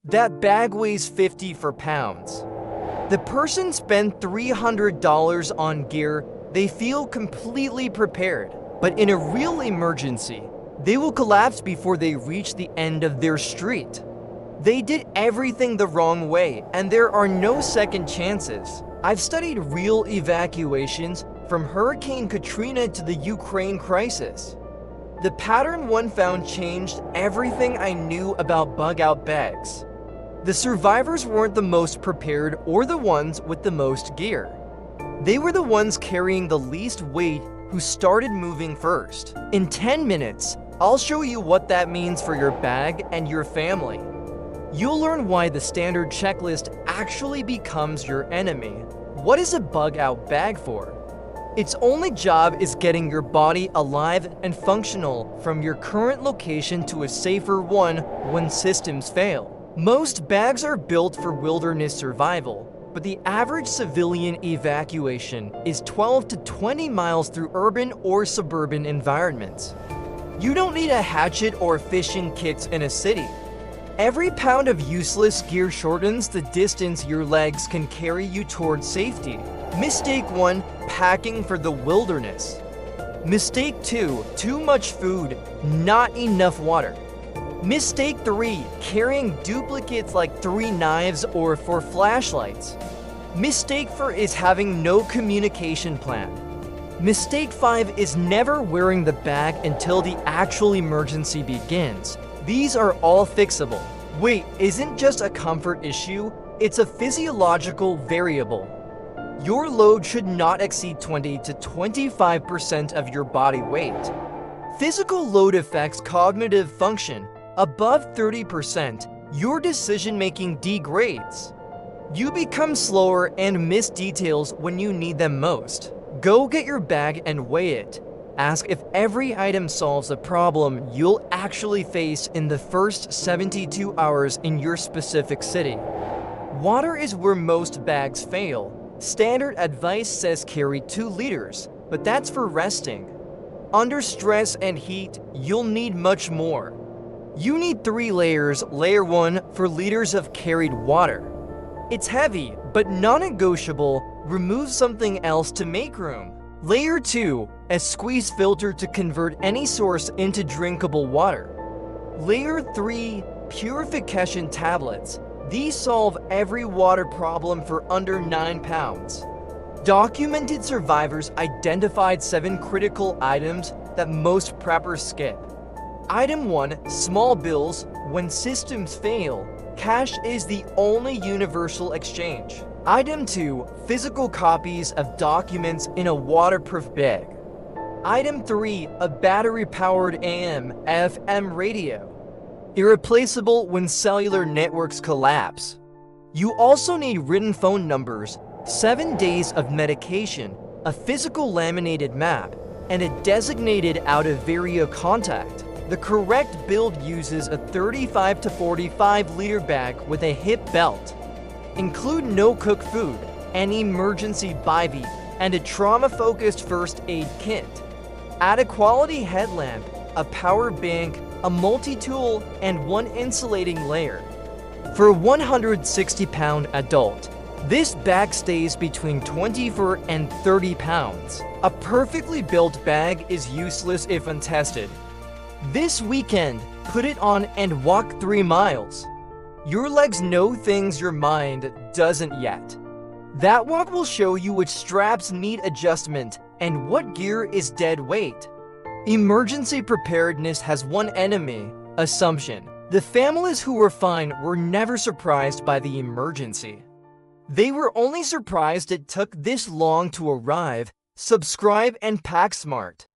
That bag weighs 54 pounds. The person spent $300 on gear. They feel completely prepared, but in a real emergency, they will collapse before they reach the end of their street. They did everything the wrong way, and there are no second chances. I've studied real evacuations from Hurricane Katrina to the Ukraine crisis. The pattern one found changed everything I knew about bug-out bags. The survivors weren't the most prepared or the ones with the most gear. They were the ones carrying the least weight who started moving first. In 10 minutes, I'll show you what that means for your bag and your family. You'll learn why the standard checklist actually becomes your enemy. What is a bug-out bag for? Its only job is getting your body alive and functional from your current location to a safer one when systems fail. Most bags are built for wilderness survival, but the average civilian evacuation is 12 to 20 miles through urban or suburban environments. You don't need a hatchet or fishing kits in a city. Every pound of useless gear shortens the distance your legs can carry you towards safety. Mistake 1, packing for the wilderness. Mistake 2, too much food, not enough water. Mistake 3, carrying duplicates like 3 knives or 4 flashlights. Mistake 4 is having no communication plan. Mistake 5 is never wearing the bag until the actual emergency begins. These are all fixable. Weight isn't just a comfort issue, it's a physiological variable. Your load should not exceed 20 to 25% of your body weight. Physical load affects cognitive function. Above 30%, your decision-making degrades. You become slower and miss details when you need them most. Go get your bag and weigh it. Ask if every item solves a problem you'll actually face in the first 72 hours in your specific city. Water is where most bags fail. Standard advice says carry 2 liters, but that's for resting. Under stress and heat, you'll need much more. You need 3 layers. Layer 1 for liters of carried water. It's heavy, but non-negotiable. Remove something else to make room. Layer 2, a squeeze filter to convert any source into drinkable water. Layer 3, purification tablets. These solve every water problem for under 9 pounds. Documented survivors identified 7 critical items that most preppers skip. Item 1, small bills. When systems fail, cash is the only universal exchange. Item 2, physical copies of documents in a waterproof bag. Item 3, a battery-powered AM/FM radio. Irreplaceable when cellular networks collapse. You also need written phone numbers, 7 days of medication, a physical laminated map, and a designated out-of-area contact. The correct build uses a 35 to 45 liter bag with a hip belt. Include no-cook food, an emergency bivy, and a trauma-focused first aid kit. Add a quality headlamp, a power bank, a multi-tool, and 1 insulating layer. For a 160-pound adult, this bag stays between 24 and 30 pounds. A perfectly built bag is useless if untested. This weekend, put it on and walk 3 miles. Your legs know things your mind doesn't yet. That walk will show you which straps need adjustment and what gear is dead weight. Emergency preparedness has one enemy: assumption. The families who were fine were never surprised by the emergency. They were only surprised it took this long to arrive. Subscribe and pack smart.